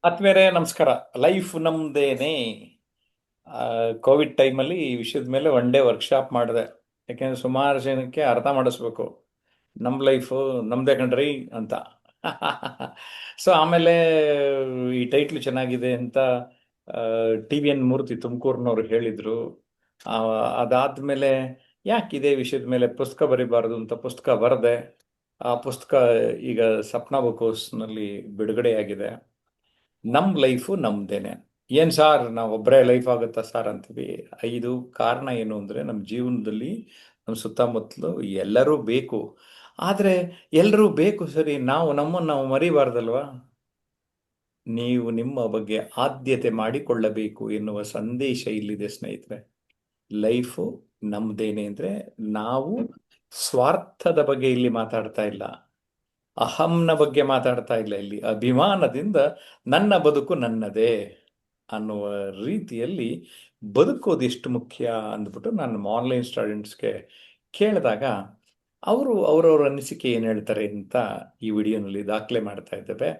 ಆತ್ಮೇರೆ ನಮಸ್ಕಾರ. Life ನಮ್ದೇನೆ. Covid ಟೈಮಲ್ಲಿ ಈ ವಿಷಯದ ಮೇಲೆ ಒನ್ ಡೇ ವರ್ಕ್ಶಾಪ್ ಮಾಡಿದೆ. ಯಾಕೆಂದ್ರೆ ಸುಮಾರು ಜನಕ್ಕೆ ಅರ್ಥ ಮಾಡಿಸ್ಬೇಕು, ನಮ್ಮ ಲೈಫು ನಮ್ದೇ ಕಣ್ರಿ ಅಂತ. ಸೊ ಆಮೇಲೆ ಈ ಟೈಟ್ಲ್ ಚೆನ್ನಾಗಿದೆ ಅಂತ ಟಿ ವಿ ಎನ್ ಮೂರ್ತಿ ತುಮಕೂರಿನವ್ರು ಹೇಳಿದ್ರು. ಆ, ಅದಾದ್ಮೇಲೆ ಯಾಕೆ ಇದೇ ವಿಷಯದ ಮೇಲೆ ಪುಸ್ತಕ ಬರಿಬಾರ್ದು ಅಂತ ಪುಸ್ತಕ ಬರೆದೆ. ಆ ಪುಸ್ತಕ ಈಗ ಸಪ್ನಾ ಬುಕ್ ಹೌಸ್ನಲ್ಲಿ ಬಿಡುಗಡೆಯಾಗಿದೆ. ನಮ್ ಲೈಫು ನಮ್ದೇನೆ. ಏನ್ ಸಾರ್ ನಾವು ಒಬ್ಬರೇ ಲೈಫ್ ಆಗುತ್ತಾ ಸಾರ್ ಅಂತೀವಿ. ಇದು ಕಾರಣ ಏನು ಅಂದ್ರೆ ನಮ್ಮ ಜೀವನದಲ್ಲಿ ನಮ್ಮ ಸುತ್ತಮುತ್ತಲು ಎಲ್ಲರೂ ಬೇಕು. ಆದ್ರೆ ಎಲ್ಲರೂ ಬೇಕು ಸರಿ, ನಾವು ನಮ್ಮನ್ನು ನಾವು ಮರಿಬಾರ್ದಲ್ವಾ? ನೀವು ನಿಮ್ಮ ಬಗ್ಗೆ ಆದ್ಯತೆ ಮಾಡಿಕೊಳ್ಳಬೇಕು ಎನ್ನುವ ಸಂದೇಶ ಇಲ್ಲಿದೆ ಸ್ನೇಹಿತರೆ. ಲೈಫು ನಮ್ದೇನೆ ಅಂದ್ರೆ ನಾವು ಸ್ವಾರ್ಥದ ಬಗ್ಗೆ ಇಲ್ಲಿ ಮಾತಾಡ್ತಾ ಇಲ್ಲ, ಅಹಂನ ಬಗ್ಗೆ ಮಾತಾಡ್ತಾ ಇಲ್ಲ. ಇಲ್ಲಿ ಅಭಿಮಾನದಿಂದ ನನ್ನ ಬದುಕು ನನ್ನದೇ ಅನ್ನುವ ರೀತಿಯಲ್ಲಿ ಬದುಕೋದು ಎಷ್ಟು ಮುಖ್ಯ ಅಂದ್ಬಿಟ್ಟು ನಾನು ಆನ್ಲೈನ್ ಸ್ಟೂಡೆಂಟ್ಸ್ಗೆ ಕೇಳಿದಾಗ ಅವರು ಅವರವರ ಅನಿಸಿಕೆ ಏನು ಹೇಳ್ತಾರೆ ಅಂತ ಈ ವಿಡಿಯೋನಲ್ಲಿ ದಾಖಲೆ ಮಾಡ್ತಾ ಇದ್ದೇವೆ.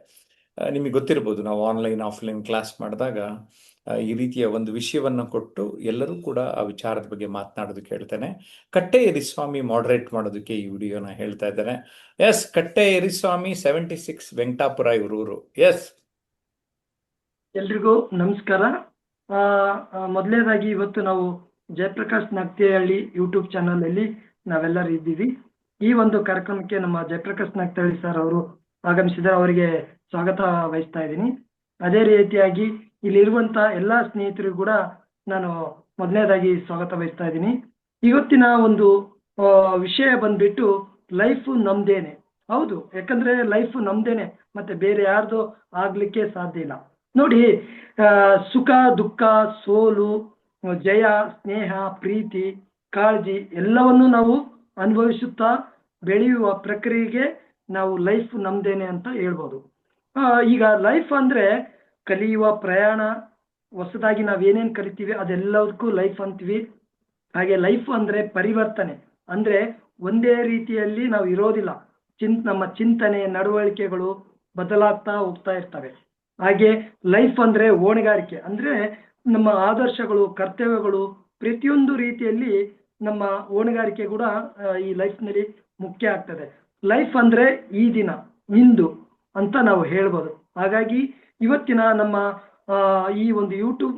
ನಿಮಗೆ ಗೊತ್ತಿರ್ಬೋದು, ನಾವು ಆನ್ಲೈನ್ ಆಫ್ಲೈನ್ ಕ್ಲಾಸ್ ಮಾಡಿದಾಗ ಈ ರೀತಿಯ ಒಂದು ವಿಷಯವನ್ನು ಕೊಟ್ಟು ಎಲ್ಲರೂ ಕೂಡ ಆ ವಿಚಾರದ ಬಗ್ಗೆ ಮಾತನಾಡೋದಕ್ಕೆ ಹೇಳ್ತೇನೆ. ಕಟ್ಟೆ ಯರಿಸ್ವಾಮಿ ಮಾಡರೇಟ್ ಮಾಡೋದಕ್ಕೆ ಈ ವಿಡಿಯೋನ ಹೇಳ್ತಾ ಇದ್ದೇನೆ. ಎಸ್, ಕಟ್ಟೆ ಯರಿಸ್ವಾಮಿ 76 ವೆಂಕಟಾಪುರ ಇವರೂರು. ಎಸ್. ಎಲ್ರಿಗೂ ನಮಸ್ಕಾರ. ಮೊದಲನೇದಾಗಿ ಇವತ್ತು ನಾವು ಜಯಪ್ರಕಾಶ್ ನಾಗ್ತಿಹಳ್ಳಿ ಯೂಟ್ಯೂಬ್ ಚಾನಲ್ ಅಲ್ಲಿ ನಾವೆಲ್ಲರೂ ಇದ್ದೀವಿ. ಈ ಒಂದು ಕಾರ್ಯಕ್ರಮಕ್ಕೆ ನಮ್ಮ ಜಯಪ್ರಕಾಶ್ ನಾಗ್ತಿಹಳ್ಳಿ ಸರ್ ಅವರು ಆಗಮಿಸಿದರೆ ಅವರಿಗೆ ಸ್ವಾಗತ ವಹಿಸ್ತಾ ಇದ್ದೀನಿ. ಅದೇ ರೀತಿಯಾಗಿ ಇಲ್ಲಿರುವಂತ ಎಲ್ಲಾ ಸ್ನೇಹಿತರಿಗೂ ಕೂಡ ನಾನು ಮೊದಲನೇದಾಗಿ ಸ್ವಾಗತ ವಹಿಸ್ತಾ ಇದ್ದೀನಿ. ಇವತ್ತಿನ ಒಂದು ವಿಷಯ ಬಂದ್ಬಿಟ್ಟು ಲೈಫ್ ನಮ್ದೇನೆ. ಹೌದು, ಯಾಕಂದ್ರೆ ಲೈಫ್ ನಮ್ದೇನೆ, ಮತ್ತೆ ಬೇರೆ ಯಾರ್ದು ಆಗ್ಲಿಕ್ಕೆ ಸಾಧ್ಯ ಇಲ್ಲ. ನೋಡಿ, ಸುಖ ದುಃಖ, ಸೋಲು ಜಯ, ಸ್ನೇಹ, ಪ್ರೀತಿ, ಕಾಳಜಿ ಎಲ್ಲವನ್ನು ನಾವು ಅನುಭವಿಸುತ್ತಾ ಬೆಳೆಯುವ ಪ್ರಕ್ರಿಯೆಗೆ ನಾವು ಲೈಫ್ ನಮ್ದೇನೆ ಅಂತ ಹೇಳ್ಬೋದು. ಈಗ ಲೈಫ್ ಅಂದ್ರೆ ಕಲಿಯುವ ಪ್ರಯಾಣ, ಹೊಸದಾಗಿ ನಾವೇನೇನ್ ಕಲಿತೀವಿ ಅದೆಲ್ಲದಕ್ಕೂ ಲೈಫ್ ಅಂತೀವಿ. ಹಾಗೆ ಲೈಫ್ ಅಂದ್ರೆ ಪರಿವರ್ತನೆ, ಅಂದ್ರೆ ಒಂದೇ ರೀತಿಯಲ್ಲಿ ನಾವು ಇರೋದಿಲ್ಲ. ನಮ್ಮ ಚಿಂತನೆ ನಡವಳಿಕೆಗಳು ಬದಲಾಗ್ತಾ ಹೋಗ್ತಾ ಇರ್ತವೆ. ಹಾಗೆ ಲೈಫ್ ಅಂದ್ರೆ ಹೊಣೆಗಾರಿಕೆ, ಅಂದ್ರೆ ನಮ್ಮ ಆದರ್ಶಗಳು, ಕರ್ತವ್ಯಗಳು ಪ್ರತಿಯೊಂದು ರೀತಿಯಲ್ಲಿ ನಮ್ಮ ಹೊಣೆಗಾರಿಕೆ ಕೂಡ ಈ ಲೈಫ್ ನಲ್ಲಿ ಮುಖ್ಯ ಆಗ್ತದೆ. ಲೈಫ್ ಅಂದ್ರೆ ಈ ದಿನ, ಇಂದು ಅಂತ ನಾವು ಹೇಳ್ಬೋದು. ಹಾಗಾಗಿ ಇವತ್ತಿನ ನಮ್ಮ ಈ ಒಂದು ಯೂಟ್ಯೂಬ್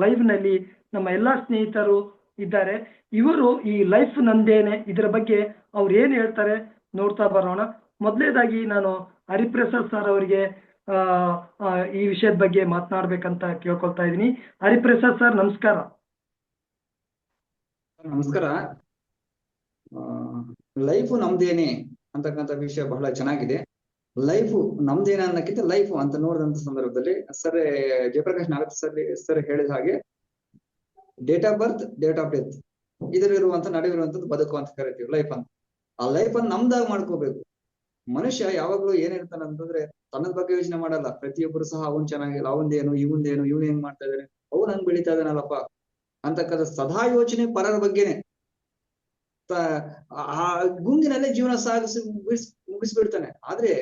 ಲೈವ್ ನಲ್ಲಿ ನಮ್ಮ ಎಲ್ಲಾ ಸ್ನೇಹಿತರು ಇದ್ದಾರೆ. ಇವರು ಈ ಲೈಫ್ ನಂದೇನೆ ಇದರ ಬಗ್ಗೆ ಅವ್ರು ಏನ್ ಹೇಳ್ತಾರೆ ನೋಡ್ತಾ ಬರೋಣ. ಮೊದಲನೇದಾಗಿ ನಾನು ಹರಿಪ್ರಸಾದ್ ಸರ್ ಅವರಿಗೆ ಈ ವಿಷಯದ ಬಗ್ಗೆ ಮಾತನಾಡ್ಬೇಕಂತ ಕೇಳ್ಕೊಳ್ತಾ ಇದ್ದೀನಿ. ಹರಿಪ್ರಸಾದ್ ಸರ್, ನಮಸ್ಕಾರ. ನಮಸ್ಕಾರ. ಲೈಫು ನಮ್ದೇನೆ ಅಂತಕ್ಕಂಥ ವಿಷಯ ಬಹಳ ಚೆನ್ನಾಗಿದೆ. ಲೈಫು ನಮ್ದೇನೆ ಅನ್ನಕ್ಕಿಂತ ಲೈಫು ಅಂತ ನೋಡಿದಂತ ಸಂದರ್ಭದಲ್ಲಿ ಸರ್ ಜಯಪ್ರಕಾಶ್ ನಾಗತ್ ಸರ್ ಹೇಳಿದ ಹಾಗೆ date of birth, date of death ಇದರಲ್ಲಿರುವಂತ ನಡೆಯುವಂಥದ್ದು ಬದುಕು ಅಂತ ಕರಿತೀವಿ ಲೈಫ್ ಅಂತ. ಆ ಲೈಫ್ ಅನ್ನು ನಮ್ದಾಗ ಮಾಡ್ಕೋಬೇಕು. ಮನುಷ್ಯ ಯಾವಾಗ್ಲೂ ಏನಿರ್ತಾನೆ ಅಂತಂದ್ರೆ ತನ್ನದ ಬಗ್ಗೆ ಯೋಚನೆ ಮಾಡಲ್ಲ. ಪ್ರತಿಯೊಬ್ಬರು ಸಹ ಅವನ್ ಚೆನ್ನಾಗಿಲ್ಲ, ಅವಂದೇನು ಇವಂದೇನು, ಇವನ್ ಹೆಂಗ್ ಮಾಡ್ತಾ ಇದಾನೆ, ಅವನ್ ಹಂಗ್ ಬೆಳಿತಾ ಇದಾನಲ್ಲಪ್ಪ ಅಂತಕ್ಕಂಥ ಸದಾ ಯೋಚನೆ ಪರರ ಬಗ್ಗೆನೆ. ಆ ಗುಂಗಿನಲ್ಲೇ ಜೀವನ ಸಾಗಿಸಿ ಮುಗಿಸ್ಬಿಡ್ತಾನೆ. ಆದ್ರೆ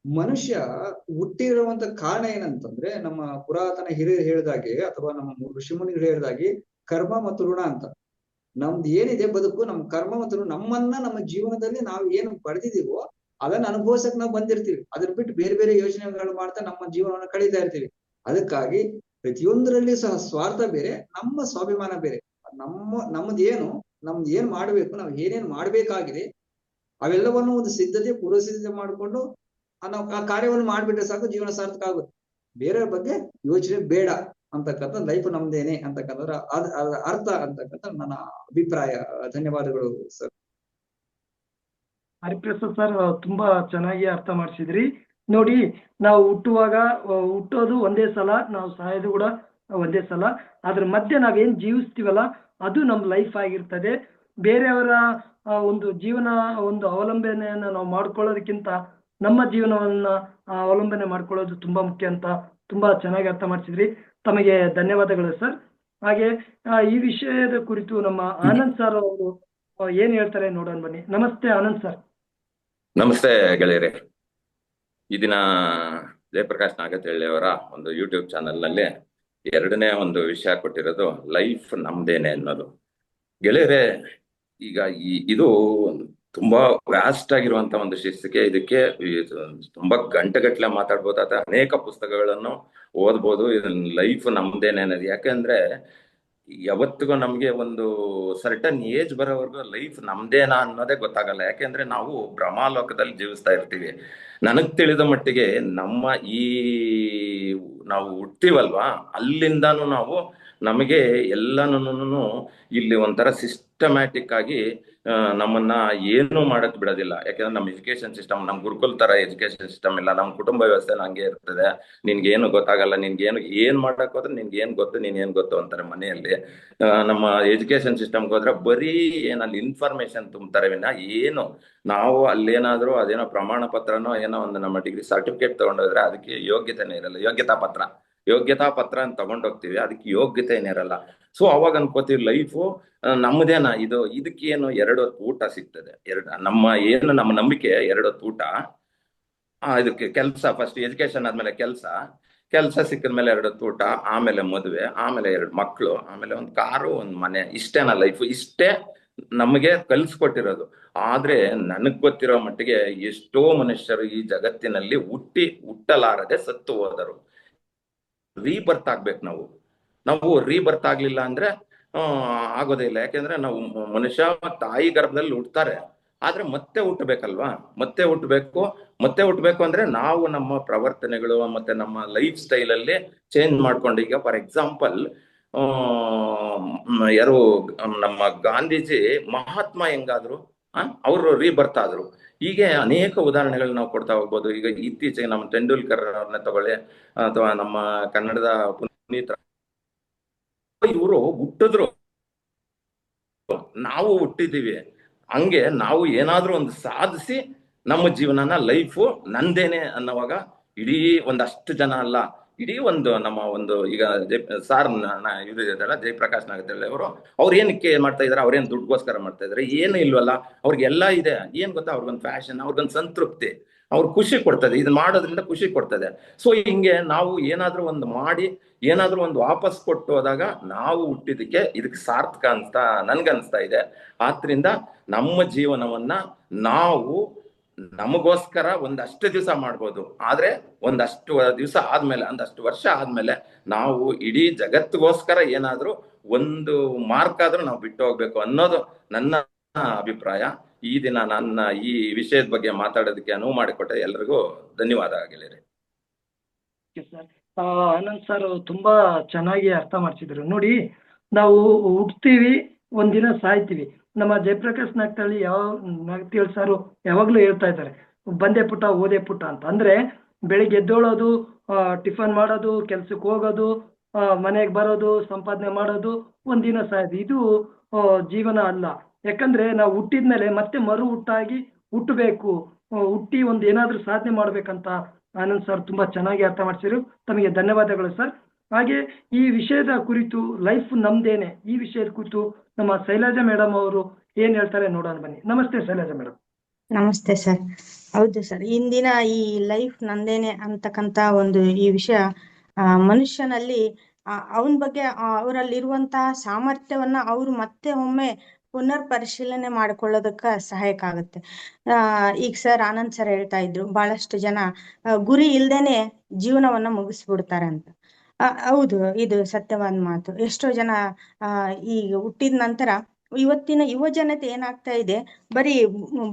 ಮನುಷ್ಯ ಹುಟ್ಟಿರುವಂತ ಕಾರಣ ಏನಂತಂದ್ರೆ, ನಮ್ಮ ಪುರಾತನ ಹಿರಿಯರು ಹೇಳಿದಾಗೆ ಅಥವಾ ನಮ್ಮ ಋಷಿಮುನಿಗಳು ಹೇಳಿದಾಗೆ ಕರ್ಮ ಮತ್ತು ಋಣ ಅಂತ. ನಮ್ದು ಏನಿದೆ ಬದುಕು, ನಮ್ಮ ಕರ್ಮ ಮತ್ತು ನಮ್ಮನ್ನ ನಮ್ಮ ಜೀವನದಲ್ಲಿ ನಾವು ಏನು ಪಡೆದಿದೀವೋ ಅದನ್ನ ಅನುಭವಿಸಕ್ ನಾವು ಬಂದಿರ್ತೀವಿ. ಅದ್ರ ಬಿಟ್ಟು ಬೇರೆ ಬೇರೆ ಯೋಚನೆಗಳು ಮಾಡ್ತಾ ನಮ್ಮ ಜೀವನವನ್ನು ಕಳೀತಾ ಇರ್ತೀವಿ. ಅದಕ್ಕಾಗಿ ಪ್ರತಿಯೊಂದರಲ್ಲಿ ಸಹ ಸ್ವಾರ್ಥ ಬೇರೆ, ನಮ್ಮ ಸ್ವಾಭಿಮಾನ ಬೇರೆ. ನಮ್ದು ಏನ್ ಮಾಡ್ಬೇಕು, ನಾವು ಏನೇನ್ ಮಾಡ್ಬೇಕಾಗಿದೆ ಅವೆಲ್ಲವನ್ನು ಒಂದು ಪೂರ್ವ ಸಿದ್ಧತೆ ಮಾಡಿಕೊಂಡು ನಾವು ಆ ಕಾರ್ಯವನ್ನು ಮಾಡ್ಬಿಟ್ರೆ ಸಾಕು, ಜೀವನ ಸಾರ್ಥಕ ಆಗುತ್ತೆ. ಬೇರೆಯವ್ರ ಬಗ್ಗೆ ಯೋಚನೆ ಬೇಡ ಅಂತಕ್ಕಂಥ ಲೈಫ್ ನಮ್ದೇನೆ ಅಂತಕ್ಕಂಥ ಅರ್ಥ ಅಂತಕ್ಕಂಥ ನನ್ನ ಅಭಿಪ್ರಾಯ. ಧನ್ಯವಾದಗಳು ಸರ್. ಹರಿಪ್ರಸಾದ್ ಸರ್, ತುಂಬಾ ಚೆನ್ನಾಗಿ ಅರ್ಥ ಮಾಡಿಸಿದ್ರಿ. ನೋಡಿ, ನಾವು ಹುಟ್ಟೋದು ಒಂದೇ ಸಲ, ನಾವು ಸಾಯೋದು ಕೂಡ ಒಂದೇ ಸಲ. ಅದ್ರ ಮಧ್ಯೆ ನಾವೇನ್ ಜೀವಿಸ್ತೀವಲ್ಲ ಅದು ನಮ್ ಲೈಫ್ ಆಗಿರ್ತದೆ. ಬೇರೆಯವರ ಒಂದು ಜೀವನ ಒಂದು ಅವಲಂಬನೆಯನ್ನ ನಾವು ಮಾಡ್ಕೊಳ್ಳೋದಕ್ಕಿಂತ ನಮ್ಮ ಜೀವನವನ್ನ ಅವಲಂಬನೆ ಮಾಡ್ಕೊಳ್ಳೋದು ತುಂಬಾ ಮುಖ್ಯ ಅಂತ ತುಂಬಾ ಚೆನ್ನಾಗಿ ಅರ್ಥ ಮಾಡಿಸಿದ್ರಿ. ತಮಗೆ ಧನ್ಯವಾದಗಳು ಸರ್. ಹಾಗೆ ಈ ವಿಷಯದ ಕುರಿತು ನಮ್ಮ ಆನಂದ್ ಸರ್ ಅವರು ಏನ್ ಹೇಳ್ತಾರೆ ನೋಡೋಣ ಬನ್ನಿ. ನಮಸ್ತೆ ಆನಂದ್ ಸರ್. ನಮಸ್ತೆ ಗೆಳೆಯರೆ. ಈ ದಿನ ಜಯಪ್ರಕಾಶ್ ನಾಗತಿಹಳ್ಳಿ ಅವರ ಒಂದು ಯೂಟ್ಯೂಬ್ ಚಾನೆಲ್ನಲ್ಲಿ ಎರಡನೇ ಒಂದು ವಿಷಯ ಕೊಟ್ಟಿರೋದು ಲೈಫ್ ನಮ್ದೇನೆ ಅನ್ನೋದು. ಗೆಳೆಯರೆ, ಈಗ ಇದು ತುಂಬಾ ವ್ಯಾಸ್ಟ್ ಆಗಿರುವಂತ ಒಂದು ಶೀರ್ಷಿಕೆ. ಇದಕ್ಕೆ ತುಂಬಾ ಗಂಟೆಗಟ್ಟಲೆ ಮಾತಾಡ್ಬೋದಾದ ಅನೇಕ ಪುಸ್ತಕಗಳನ್ನು ಓದ್ಬೋದು. ಲೈಫ್ ನಮ್ದೇನೆ ಅನ್ನೋದು ಯಾಕೆಂದ್ರೆ ಯಾವತ್ತಿಗೂ ನಮ್ಗೆ ಒಂದು ಸರ್ಟನ್ ಏಜ್ ಬರೋವರೆಗೂ ಲೈಫ್ ನಮ್ದೇನಾ ಅನ್ನೋದೇ ಗೊತ್ತಾಗಲ್ಲ. ಯಾಕೆಂದ್ರೆ ನಾವು ಭ್ರಮಾಲೋಕದಲ್ಲಿ ಜೀವಿಸ್ತಾ ಇರ್ತೀವಿ. ನನಗ್ ತಿಳಿದ ಮಟ್ಟಿಗೆ ನಮ್ಮ ಈ ನಾವು ಹುಟ್ತೀವಲ್ವಾ, ಅಲ್ಲಿಂದಾನು ನಾವು ನಮಗೆ ಎಲ್ಲಾನು ಇಲ್ಲಿ ಒಂಥರ ಸಿಸ್ಟಮ್ಯಾಟಿಕ್ ಆಗಿ ನಮ್ಮನ್ನ ಏನು ಮಾಡಕ್ ಬಿಡೋದಿಲ್ಲ. ಯಾಕಂದ್ರೆ ನಮ್ಮ ಎಜುಕೇಶನ್ ಸಿಸ್ಟಮ್, ನಮ್ ಗುರುಕುಲ್ ತರ ಎಜುಕೇಶನ್ ಸಿಸ್ಟಮ್ ಇಲ್ಲ. ನಮ್ಮ ಕುಟುಂಬ ವ್ಯವಸ್ಥೆ ಹಂಗೆ ಇರ್ತದೆ. ನಿನ್ಗೆ ಏನು ಗೊತ್ತಾಗಲ್ಲ, ಏನ್ ಮಾಡಕ್ ಹೋದ್ರೆ ನಿನ್ಗೆ ಏನ್ ಗೊತ್ತು, ನೀನ್ ಏನ್ ಗೊತ್ತು ಅಂತಾರೆ ಮನೆಯಲ್ಲಿ. ನಮ್ಮ ಎಜುಕೇಶನ್ ಸಿಸ್ಟಮ್ಗೆ ಹೋದ್ರೆ ಬರೀ ಏನಲ್ಲಿ ಇನ್ಫಾರ್ಮೇಶನ್ ತುಂಬ್ತಾರೆ ವಿನ ಏನು ನಾವು ಅಲ್ಲೇನಾದ್ರೂ ಅದೇನೋ ಪ್ರಮಾಣ ಪತ್ರನೋ ಏನೋ ಒಂದು ನಮ್ಮ ಡಿಗ್ರಿ ಸರ್ಟಿಫಿಕೇಟ್ ತಗೊಂಡೋದ್ರೆ ಅದಕ್ಕೆ ಯೋಗ್ಯತೆನೇ ಇರಲ್ಲ. ಯೋಗ್ಯತಾ ಪತ್ರ ಅಂತ ತಗೊಂಡೋಗ್ತೀವಿ, ಅದಕ್ಕೆ ಯೋಗ್ಯತೆ ಏನಿರಲ್ಲ. ಸೊ ಅವಾಗ ಅನ್ಕೋತೀವಿ ಲೈಫು ನಮ್ಮದೇನ ಇದು, ಇದಕ್ಕೇನು 2 ಹೊತ್ತು ಊಟ ಸಿಗ್ತದೆ. ನಮ್ಮ ನಂಬಿಕೆ 2 ಹೊತ್ತು ಊಟ, ಇದಕ್ಕೆ ಕೆಲಸ, ಫಸ್ಟ್ ಎಜುಕೇಶನ್ ಆದ್ಮೇಲೆ ಕೆಲಸ ಸಿಕ್ಕಿದ್ಮೇಲೆ 2 ಹೊತ್ತು ಊಟ, ಆಮೇಲೆ ಮದುವೆ, ಆಮೇಲೆ 2 ಮಕ್ಕಳು, ಆಮೇಲೆ ಒಂದು ಕಾರು, ಒಂದು ಮನೆ. ಇಷ್ಟೇನ ಲೈಫ್? ಇಷ್ಟೇ ನಮಗೆ ಕಲಿಸ್ಕೊಟ್ಟಿರೋದು. ಆದ್ರೆ ನನಗ್ ಗೊತ್ತಿರೋ ಮಟ್ಟಿಗೆ ಎಷ್ಟೋ ಮನುಷ್ಯರು ಈ ಜಗತ್ತಿನಲ್ಲಿ ಹುಟ್ಟಲಾರದೆ ಸತ್ತು ಹೋದರು. ರೀಬರ್ತ್ ಆಗ್ಬೇಕು. ನಾವು ರೀಬರ್ತ್ ಆಗ್ಲಿಲ್ಲ ಅಂದ್ರೆ ಆಗೋದೇ ಇಲ್ಲ. ಯಾಕೆಂದ್ರೆ ನಾವು ಮನುಷ್ಯ ತಾಯಿ ಗರ್ಭದಲ್ಲಿ ಹುಟ್ತಾರೆ, ಆದ್ರೆ ಮತ್ತೆ ಹುಟ್ಟಬೇಕಲ್ವಾ? ಮತ್ತೆ ಹುಟ್ಟಬೇಕು ಅಂದ್ರೆ ನಾವು ನಮ್ಮ ಪ್ರವರ್ತನೆಗಳು ಮತ್ತೆ ನಮ್ಮ ಲೈಫ್ ಸ್ಟೈಲ್ ಅಲ್ಲಿ ಚೇಂಜ್ ಮಾಡ್ಕೊಂಡು, ಈಗ ಫಾರ್ ಎಕ್ಸಾಂಪಲ್ ಯಾರು ನಮ್ಮ ಗಾಂಧೀಜಿ, ಮಹಾತ್ಮ ಹೆಂಗಾದ್ರು ಅವರು ರೀಬರ್ತ್ ಆದ್ರು. ಹೀಗೆ ಅನೇಕ ಉದಾಹರಣೆಗಳು ನಾವು ಕೊಡ್ತಾ ಹೋಗ್ಬೋದು. ಈಗ ಇತ್ತೀಚೆಗೆ ನಮ್ಮ ತೆಂಡೂಲ್ಕರ್ ಅವ್ರನ್ನ ತಗೊಳ್ಳಿ, ಅಥವಾ ನಮ್ಮ ಕನ್ನಡದ ಪುನೀತ್, ಇವರು ಹುಟ್ಟಿದ್ರು, ನಾವು ಹುಟ್ಟಿದೀವಿ. ಹಂಗೆ ನಾವು ಏನಾದ್ರೂ ಒಂದು ಸಾಧಿಸಿ ನಮ್ಮ ಜೀವನನ ಲೈಫು ನಂದೇನೆ ಅನ್ನೋವಾಗ ಇಡೀ ಒಂದಷ್ಟು ಜನ ಅಲ್ಲ, ಇಡೀ ನಮ್ಮ ಈಗ ಸಾರ್ ಇದು ಇದೆಲ್ಲ ಜಯಪ್ರಕಾಶ್ ನಾಗತಿಹಳ್ಳಿ ಅವ್ರು ಏನಕ್ಕೆ ಮಾಡ್ತಾ ಇದಾರೆ? ಅವ್ರೇನ್ ದುಡ್ಡುಗೋಸ್ಕರ ಮಾಡ್ತಾ ಇದಾರೆ? ಏನು ಇಲ್ವಲ್ಲ, ಅವ್ರಿಗೆಲ್ಲ ಇದೆ. ಏನ್ ಗೊತ್ತಾ, ಅವ್ರಿಗೊಂದು ಫ್ಯಾಷನ್, ಅವ್ರಿಗೊಂದು ಸಂತೃಪ್ತಿ, ಅವ್ರು ಖುಷಿ ಕೊಡ್ತದೆ. ಇದನ್ನ ಮಾಡೋದ್ರಿಂದ ಖುಷಿ ಕೊಡ್ತದೆ. ಸೊ ಹಿಂಗೆ ನಾವು ಏನಾದ್ರೂ ಒಂದು ಮಾಡಿ ಏನಾದ್ರೂ ಒಂದು ವಾಪಸ್ ಕೊಟ್ಟು ಹೋದಾಗ ನಾವು ಹುಟ್ಟಿದಕ್ಕೆ ಇದಕ್ಕೆ ಸಾರ್ಥಕ ಅಂತ ನನ್ಗನ್ಸ್ತಾ ಇದೆ. ಆದ್ರಿಂದ ನಮ್ಮ ಜೀವನವನ್ನ ನಾವು ನಮಗೋಸ್ಕರ ಒಂದಷ್ಟು ದಿವಸ ಮಾಡ್ಬೋದು, ಆದ್ರೆ ಒಂದಷ್ಟು ದಿವಸ ಆದ್ಮೇಲೆ, ಒಂದಷ್ಟು ವರ್ಷ ಆದ್ಮೇಲೆ ನಾವು ಇಡೀ ಜಗತ್ತಿಗೋಸ್ಕರ ಏನಾದ್ರೂ ಒಂದು ಮಾರ್ಕ್ ಆದ್ರೂ ನಾವು ಬಿಟ್ಟು ಹೋಗ್ಬೇಕು ಅನ್ನೋದು ನನ್ನ ಅಭಿಪ್ರಾಯ. ಈ ದಿನ ನನ್ನ ಈ ವಿಷಯದ ಬಗ್ಗೆ ಮಾತಾಡೋದಕ್ಕೆ ಅನುವು ಮಾಡಿಕೊಟ್ಟೆ ಎಲ್ರಿಗೂ ಧನ್ಯವಾದ ಗೆಳೆಯರೆ. ಆನಂದ್ ಸರ್ ತುಂಬಾ ಚೆನ್ನಾಗಿ ಅರ್ಥ ಮಾಡ್ಸಿದ್ರು. ನೋಡಿ, ನಾವು ಹುಟ್ತೀವಿ, ಒಂದಿನ ಸಾಯ್ತೀವಿ. ನಮ್ಮ ಜಯಪ್ರಕಾಶ್ ನಾಗತಿಹಳ್ಳಿ ಸಾರು ಯಾವಾಗ್ಲೂ ಹೇಳ್ತಾ ಇದ್ದಾರೆ, ಬಂದೆ ಪುಟ್ಟ ಓದೇ ಪುಟ್ಟ ಅಂತ. ಅಂದ್ರೆ ಬೆಳಿಗ್ಗೆ ಎದ್ದೇಳೋದು, ಟಿಫನ್ ಮಾಡೋದು, ಕೆಲ್ಸಕ್ಕೆ ಹೋಗೋದು, ಮನೆಗೆ ಬರೋದು, ಸಂಪಾದನೆ ಮಾಡೋದು, ಒಂದಿನ ಸಾಯೋದು, ಇದು ಜೀವನ ಅಲ್ಲ. ಯಾಕಂದ್ರೆ ನಾವು ಹುಟ್ಟಿದ್ಮೇಲೆ ಮತ್ತೆ ಮರು ಹುಟ್ಟಬೇಕು, ಹುಟ್ಟಿ ಒಂದು ಏನಾದ್ರೂ ಸಾಧನೆ ಮಾಡ್ಬೇಕಂತ ಆನಂದ್ ಸರ್ ತುಂಬಾ ಚೆನ್ನಾಗಿ ಅರ್ಥ ಮಾಡಿಸಿದ್ರು. ತಮಗೆ ಧನ್ಯವಾದಗಳು ಸರ್. ಹಾಗೆ ಈ ವಿಷಯದ ಕುರಿತು, ಲೈಫ್ ನಮ್ದೇನೆ, ಈ ವಿಷಯದ ಕುರಿತು ನಮ್ಮ ಶೈಲಜಾ ಮೇಡಮ್ ಅವರು ಏನ್ ಹೇಳ್ತಾರೆ ನೋಡೋಣ ಬನ್ನಿ. ನಮಸ್ತೆ ಶೈಲಜಾ ಮೇಡಮ್. ನಮಸ್ತೆ ಸರ್. ಹೌದು ಸರ್, ಇಂದಿನ ಈ ಲೈಫ್ ನಂದೇನೆ ಅಂತಕ್ಕಂತ ಒಂದು ಈ ವಿಷಯ ಮನುಷ್ಯನಲ್ಲಿ ಅವನ ಬಗ್ಗೆ ಅವರಲ್ಲಿರುವಂತಹ ಸಾಮರ್ಥ್ಯವನ್ನ ಅವರು ಮತ್ತೆ ಒಮ್ಮೆ ಪುನರ್ ಪರಿಶೀಲನೆ ಮಾಡ್ಕೊಳ್ಳೋದಕ್ಕ ಸಹಾಯಕ ಆಗುತ್ತೆ. ಈಗ ಸರ್ ಆನಂದ್ ಸರ್ ಹೇಳ್ತಾ ಇದ್ರು, ಬಹಳಷ್ಟು ಜನ ಗುರಿ ಇಲ್ದೇನೆ ಜೀವನವನ್ನ ಮುಗಿಸ್ಬಿಡ್ತಾರೆ ಅಂತ. ಹೌದು, ಇದು ಸತ್ಯವಾದ ಮಾತು. ಎಷ್ಟೋ ಜನ ಈಗ ಹುಟ್ಟಿದ ನಂತರ ಇವತ್ತಿನ ಯುವ ಜನತೆ ಏನಾಗ್ತಾ ಇದೆ, ಬರೀ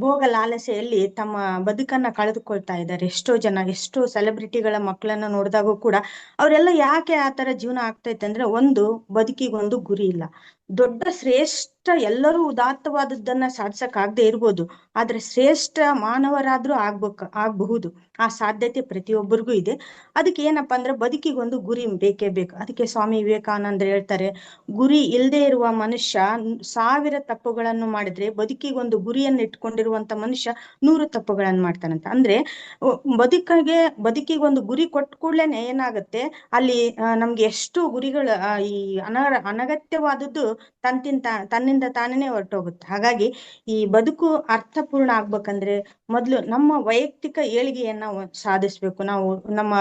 ಭೋಗ ಲಾಲಸೆಯಲ್ಲಿ ತಮ್ಮ ಬದುಕನ್ನ ಕಳೆದುಕೊಳ್ತಾ ಇದ್ದಾರೆ. ಎಷ್ಟೋ ಸೆಲೆಬ್ರಿಟಿಗಳ ಮಕ್ಕಳನ್ನ ನೋಡಿದಾಗೂ ಕೂಡ ಅವರೆಲ್ಲ ಯಾಕೆ ಆತರ ಜೀವನ ಆಗ್ತೈತೆ ಅಂದ್ರೆ, ಒಂದು ಬದುಕಿಗೊಂದು ಗುರಿ ಇಲ್ಲ. ದೊಡ್ಡ ಶ್ರೇಷ್ಠ ಎಲ್ಲರೂ ಉದಾತ್ತವಾದದ್ದನ್ನ ಸಾಧಿಸಕ್ ಆಗದೆ ಇರ್ಬೋದು, ಆದ್ರೆ ಶ್ರೇಷ್ಠ ಮಾನವರಾದ್ರೂ ಆಗಬಹುದು. ಆ ಸಾಧ್ಯತೆ ಪ್ರತಿಯೊಬ್ಬರಿಗೂ ಇದೆ. ಅದಕ್ಕೆ ಏನಪ್ಪಾ ಅಂದ್ರೆ, ಬದುಕಿಗೊಂದು ಗುರಿ ಬೇಕೇ ಬೇಕು. ಅದಕ್ಕೆ ಸ್ವಾಮಿ ವಿವೇಕಾನಂದರು ಹೇಳ್ತಾರೆ, ಗುರಿ ಇಲ್ಲದೆ ಇರುವ ಮನುಷ್ಯ 1000 ತಪ್ಪುಗಳನ್ನು ಮಾಡಿದ್ರೆ, ಬದುಕಿಗೊಂದು ಗುರಿಯನ್ನು ಇಟ್ಕೊಂಡಿರುವಂತ ಮನುಷ್ಯ 100 ತಪ್ಪುಗಳನ್ನು ಮಾಡ್ತಾನಂತ. ಅಂದ್ರೆ ಬದುಕಿಗೊಂದು ಗುರಿ ಕೊಟ್ಟ ಕೂಡ್ಲೇನೆ ಏನಾಗುತ್ತೆ, ಅಲ್ಲಿ ನಮ್ಗೆ ಎಷ್ಟು ಗುರಿಗಳು ಈ ಅನಗತ್ಯವಾದದ್ದು ತನ್ನಿಂದ ತಾನೇ ಹೊರಟೋಗುತ್ತೆ. ಹಾಗಾಗಿ ಈ ಬದುಕು ಅರ್ಥಪೂರ್ಣ ಆಗ್ಬೇಕಂದ್ರೆ ಮೊದಲು ನಮ್ಮ ವೈಯಕ್ತಿಕ ಏಳಿಗೆಯನ್ನ ಸಾಧಿಸ್ಬೇಕು. ನಾವು ನಮ್ಮ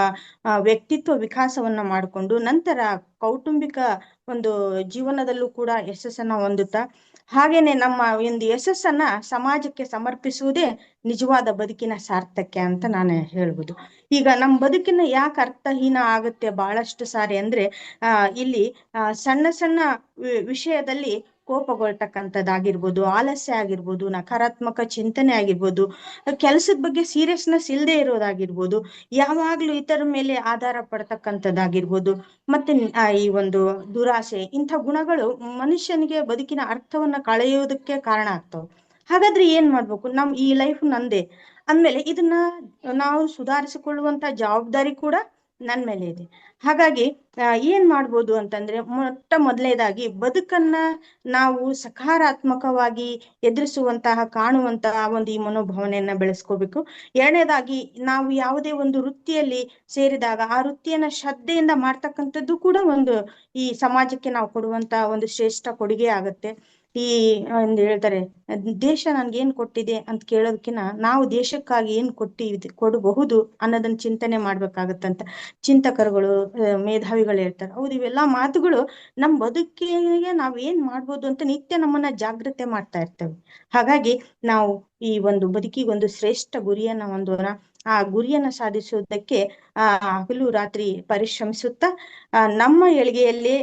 ವ್ಯಕ್ತಿತ್ವ ವಿಕಾಸವನ್ನ ಮಾಡಿಕೊಂಡು ನಂತರ ಕೌಟುಂಬಿಕ ಒಂದು ಜೀವನದಲ್ಲೂ ಕೂಡ ಯಶಸ್ಸನ್ನ ಹೊಂದುತ್ತಾ, ಹಾಗೇನೆ ನಮ್ಮ ಒಂದು ಯಶಸ್ಸನ್ನ ಸಮಾಜಕ್ಕೆ ಸಮರ್ಪಿಸುವುದೇ ನಿಜವಾದ ಬದುಕಿನ ಸಾರ್ಥಕ್ಯ ಅಂತ ನಾನು ಹೇಳ್ಬೋದು. ಈಗ ನಮ್ಮ ಬದುಕಿನ ಯಾಕೆ ಅರ್ಥಹೀನ ಆಗುತ್ತೆ ಬಹಳಷ್ಟು ಸಾರಿ ಅಂದ್ರೆ ಇಲ್ಲಿ ಸಣ್ಣ ಸಣ್ಣ ವಿಷಯದಲ್ಲಿ ಕೋಪಗೊಳ್ತಕ್ಕಂಥದ್ದಾಗಿರ್ಬೋದು, ಆಲಸ್ಯ ಆಗಿರ್ಬೋದು, ನಕಾರಾತ್ಮಕ ಚಿಂತನೆ ಆಗಿರ್ಬೋದು, ಕೆಲಸದ ಬಗ್ಗೆ ಸೀರಿಯಸ್ನೆಸ್ ಇಲ್ಲದೆ ಇರೋದಾಗಿರ್ಬೋದು, ಯಾವಾಗ್ಲೂ ಇತರ ಮೇಲೆ ಆಧಾರ ಪಡ್ತಕ್ಕಂಥದ್ದಾಗಿರ್ಬೋದು, ಮತ್ತೆ ಈ ಒಂದು ದುರಾಸೆ, ಇಂಥ ಗುಣಗಳು ಮನುಷ್ಯನಿಗೆ ಬದುಕಿನ ಅರ್ಥವನ್ನ ಕಳೆಯೋದಕ್ಕೆ ಕಾರಣ ಆಗ್ತವೆ. ಹಾಗಾದ್ರೆ ಏನ್ ಮಾಡ್ಬೇಕು? ಈ ಲೈಫ್ ನಂದೇ ಅಂದ್ಮೇಲೆ ಇದನ್ನ ನಾವು ಸುಧಾರಿಸಿಕೊಳ್ಳುವಂತ ಜವಾಬ್ದಾರಿ ಕೂಡ ನನ್ ಮೇಲೆ ಇದೆ. ಹಾಗಾಗಿ ಏನ್ ಮಾಡ್ಬೋದು ಅಂತಂದ್ರೆ, ಮೊದಲನೇದಾಗಿ ಬದುಕನ್ನ ನಾವು ಸಕಾರಾತ್ಮಕವಾಗಿ ಎದುರಿಸುವಂತಹ ಕಾಣುವಂತಹ ಒಂದು ಈ ಮನೋಭಾವನೆಯನ್ನ ಬೆಳೆಸ್ಕೋಬೇಕು. ಎರಡನೇದಾಗಿ ನಾವು ಯಾವುದೇ ಒಂದು ವೃತ್ತಿಯಲ್ಲಿ ಸೇರಿದಾಗ ಆ ವೃತ್ತಿಯನ್ನ ಶ್ರದ್ಧೆಯಿಂದ ಮಾಡ್ತಕ್ಕಂಥದ್ದು ಕೂಡ ಒಂದು ಈ ಸಮಾಜಕ್ಕೆ ನಾವು ಕೊಡುವಂತ ಒಂದು ಶ್ರೇಷ್ಠ ಕೊಡುಗೆ ಆಗತ್ತೆ. ಒಂದು ಹೇಳ್ತಾರೆ, ದೇಶ ನನ್ಗೇನ್ ಕೊಟ್ಟಿದೆ ಅಂತ ಕೇಳೋದಕ್ಕಿಂತ ನಾವು ದೇಶಕ್ಕಾಗಿ ಏನ್ ಕೊಡಬಹುದು ಅನ್ನೋದನ್ನ ಚಿಂತನೆ ಮಾಡ್ಬೇಕಾಗತ್ತಂತ ಚಿಂತಕರುಗಳು, ಮೇಧಾವಿಗಳು ಹೇಳ್ತಾರೆ. ಹೌದು, ಇವೆಲ್ಲಾ ಮಾತುಗಳು ನಮ್ ಬದುಕಿಗೆ ನಾವ್ ಏನ್ ಮಾಡ್ಬೋದು ಅಂತ ನಿತ್ಯ ನಮ್ಮನ್ನ ಜಾಗೃತೆ ಮಾಡ್ತಾ ಇರ್ತೇವೆ. ಹಾಗಾಗಿ ನಾವು ಈ ಒಂದು ಬದುಕಿಗೊಂದು ಶ್ರೇಷ್ಠ ಗುರಿಯನ್ನ ಹೊಂದೋಣ. ಆ ಗುರಿಯನ್ನ ಸಾಧಿಸುವುದಕ್ಕೆ ಹಗಲು ರಾತ್ರಿ ಪರಿಶ್ರಮಿಸುತ್ತಾ ನಮ್ಮ ಏಳಿಗೆಯಲ್ಲಿ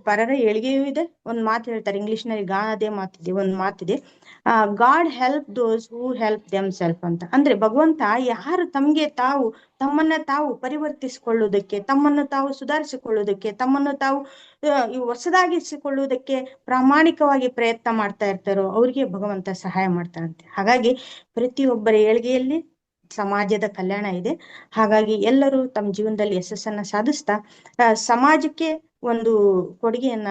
ಪರರ ಏಳಿಗೆಯೂ ಇದೆ. ಒಂದ್ ಮಾತು ಹೇಳ್ತಾರೆ ಇಂಗ್ಲಿಷ್ ನಲ್ಲಿ, ಗಾದೆ ಮಾತಿದೆ, ಒಂದ್ ಮಾತಿದೆ, ಗಾಡ್ ಹೆಲ್ಪ್ ದೋಸ್ ಹೂ ಹೆಲ್ಪ್ ದೆಮ್ ಸೆಲ್ಫ್ ಅಂತ. ಅಂದ್ರೆ ಭಗವಂತ ಯಾರು ತಮ್ಮನ್ನ ತಾವು ಪರಿವರ್ತಿಸಿಕೊಳ್ಳುವುದಕ್ಕೆ, ತಮ್ಮನ್ನು ತಾವು ಸುಧಾರಿಸಿಕೊಳ್ಳುವುದಕ್ಕೆ, ತಮ್ಮನ್ನು ತಾವು ಹೊಸದಾಗಿಸಿಕೊಳ್ಳುವುದಕ್ಕೆ ಪ್ರಾಮಾಣಿಕವಾಗಿ ಪ್ರಯತ್ನ ಮಾಡ್ತಾ ಇರ್ತಾರೋ ಅವ್ರಿಗೆ ಭಗವಂತ ಸಹಾಯ ಮಾಡ್ತಾರಂತೆ. ಹಾಗಾಗಿ ಪ್ರತಿಯೊಬ್ಬರ ಏಳಿಗೆಯಲ್ಲಿ ಸಮಾಜದ ಕಲ್ಯಾಣ ಇದೆ. ಹಾಗಾಗಿ ಎಲ್ಲರೂ ತಮ್ಮ ಜೀವನದಲ್ಲಿ ಯಶಸ್ಸನ್ನ ಸಾಧಿಸ್ತಾ ಸಮಾಜಕ್ಕೆ ಒಂದು ಕೊಡುಗೆಯನ್ನ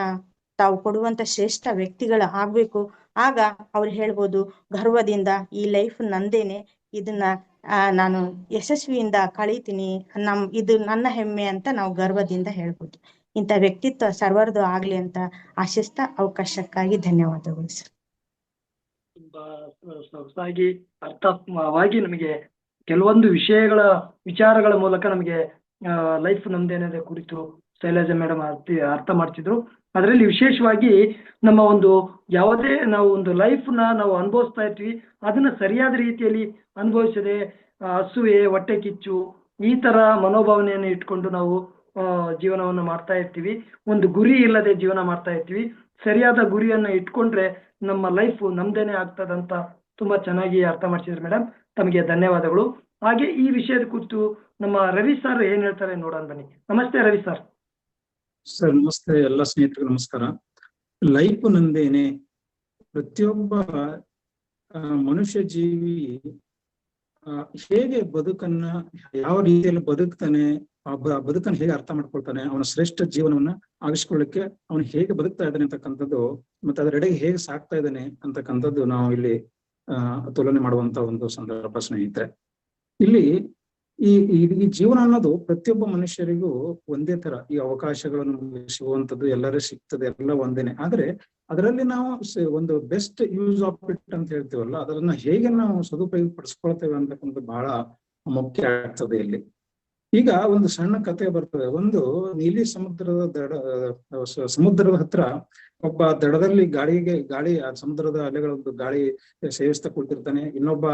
ತಾವು ಕೊಡುವಂತ ಶ್ರೇಷ್ಠ ವ್ಯಕ್ತಿಗಳ ಆಗ್ಬೇಕು. ಆಗ ಅವ್ರು ಹೇಳ್ಬೋದು ಗರ್ವದಿಂದ, ಈ ಲೈಫ್ ನಂದೇನೆ, ಇದನ್ನ ನಾನು ಯಶಸ್ವಿಯಿಂದ ಕಳೀತೀನಿ, ಇದು ನನ್ನ ಹೆಮ್ಮೆ ಅಂತ ನಾವು ಗರ್ವದಿಂದ ಹೇಳ್ಬೋದು. ಇಂಥ ವ್ಯಕ್ತಿತ್ವ ಸರ್ವರ್ದು ಆಗ್ಲಿ ಅಂತ ಆಶಿಸ್ತಾ ಅವಕಾಶಕ್ಕಾಗಿ ಧನ್ಯವಾದಗಳು ಸರ್. ತುಂಬಾ ಸೊಗಸಾಗಿ ಅರ್ಥಾತ್ಮಕವಾಗಿ ನಮಗೆ ಕೆಲವೊಂದು ವಿಚಾರಗಳ ಮೂಲಕ ನಮಗೆ ಲೈಫ್ ನಮ್ದೇನದ ಕುರಿತು ಶೈಲಜಾ ಮೇಡಮ್ ಅರ್ಥ ಮಾಡ್ತಿದ್ರು. ಅದರಲ್ಲಿ ವಿಶೇಷವಾಗಿ ನಮ್ಮ ಒಂದು ಯಾವುದೇ ನಾವು ಒಂದು ಲೈಫ್ನ ನಾವು ಅನುಭವಿಸ್ತಾ ಇರ್ತೀವಿ, ಅದನ್ನ ಸರಿಯಾದ ರೀತಿಯಲ್ಲಿ ಅನುಭವಿಸದೆ ಹಸುವೆ, ಹೊಟ್ಟೆ ಕಿಚ್ಚು, ಈ ತರ ಮನೋಭಾವನೆಯನ್ನು ಇಟ್ಕೊಂಡು ನಾವು ಜೀವನವನ್ನು ಮಾಡ್ತಾ ಇರ್ತೀವಿ. ಒಂದು ಗುರಿ ಇಲ್ಲದೆ ಜೀವನ ಮಾಡ್ತಾ ಇರ್ತೀವಿ. ಸರಿಯಾದ ಗುರಿಯನ್ನ ಇಟ್ಕೊಂಡ್ರೆ ನಮ್ಮ ಲೈಫ್ ನಮ್ದೇನೆ ಆಗ್ತದಂತ ತುಂಬಾ ಚೆನ್ನಾಗಿ ಅರ್ಥ ಮಾಡ್ತಿದ್ರು ಮೇಡಮ್. ತಮಗೆ ಧನ್ಯವಾದಗಳು. ಹಾಗೆ ಈ ವಿಷಯದ ಕುರಿತು ನಮ್ಮ ರವಿ ಸರ್ ಏನ್ ಹೇಳ್ತಾರೆ ನೋಡೋಣ ಬನ್ನಿ. ನಮಸ್ತೆ ರವಿ ಸರ್. ಸರ್ ನಮಸ್ತೆ, ಎಲ್ಲ ಸ್ನೇಹಿತರಿಗೂ ನಮಸ್ಕಾರ. ಲೈಫ್ ನಂದೇನೆ. ಪ್ರತಿಯೊಬ್ಬ ಮನುಷ್ಯ ಜೀವಿ ಹೇಗೆ ಬದುಕನ್ನ ಯಾವ ರೀತಿಯಲ್ಲಿ ಬದುಕ್ತಾನೆ, ಬದುಕನ್ನು ಹೇಗೆ ಅರ್ಥ ಮಾಡ್ಕೊಳ್ತಾನೆ, ಅವನ ಶ್ರೇಷ್ಠ ಜೀವನವನ್ನ ಆಗಿಸ್ಕೊಳ್ಳಿಕ್ಕೆ ಅವನು ಹೇಗೆ ಬದುಕ್ತಾ ಇದ್ದಾನೆ ಅಂತಕ್ಕಂಥದ್ದು, ಮತ್ತೆ ಅದರೆಡೆಗೆ ಹೇಗೆ ಸಾಕ್ತಾ ಇದ್ದಾನೆ ಅಂತಕ್ಕಂಥದ್ದು ನಾವು ಇಲ್ಲಿ ತುಲನೆ ಮಾಡುವಂತ ಒಂದು ಸಂದರ್ಭ ಸ್ನೇಹಿತರೆ. ಇಲ್ಲಿ ಈ ಜೀವನ ಅನ್ನೋದು ಪ್ರತಿಯೊಬ್ಬ ಮನುಷ್ಯರಿಗೂ ಒಂದೇ ತರ ಈ ಅವಕಾಶಗಳನ್ನು ಸಿಗುವಂಥದ್ದು ಎಲ್ಲರೂ ಸಿಗ್ತದೆ, ಎಲ್ಲ ಒಂದೇನೆ. ಆದ್ರೆ ಅದರಲ್ಲಿ ನಾವು ಒಂದು ಬೆಸ್ಟ್ ಯೂಸ್ ಆಫ್ ಇಟ್ ಅಂತ ಹೇಳ್ತೀವಲ್ಲ, ಅದನ್ನ ಹೇಗೆ ನಾವು ಸದುಪಯೋಗ ಪಡಿಸ್ಕೊಳ್ತೇವೆ ಅಂತಕ್ಕಂಥದ್ದು ಬಹಳ ಮುಖ್ಯ ಆಗ್ತದೆ ಇಲ್ಲಿ. ಈಗ ಒಂದು ಸಣ್ಣ ಕಥೆ ಬರ್ತದೆ. ಒಂದು ನೀಲಿ ಸಮುದ್ರದ ಹತ್ರ ಒಬ್ಬ ದಡದಲ್ಲಿ ಗಾಳಿ ಆ ಸಮುದ್ರದ ಅಲೆಗಳೊಂದು ಗಾಳಿ ಸೇವಿಸ್ತಾ ಕುಳಿತಿರ್ತಾನೆ. ಇನ್ನೊಬ್ಬ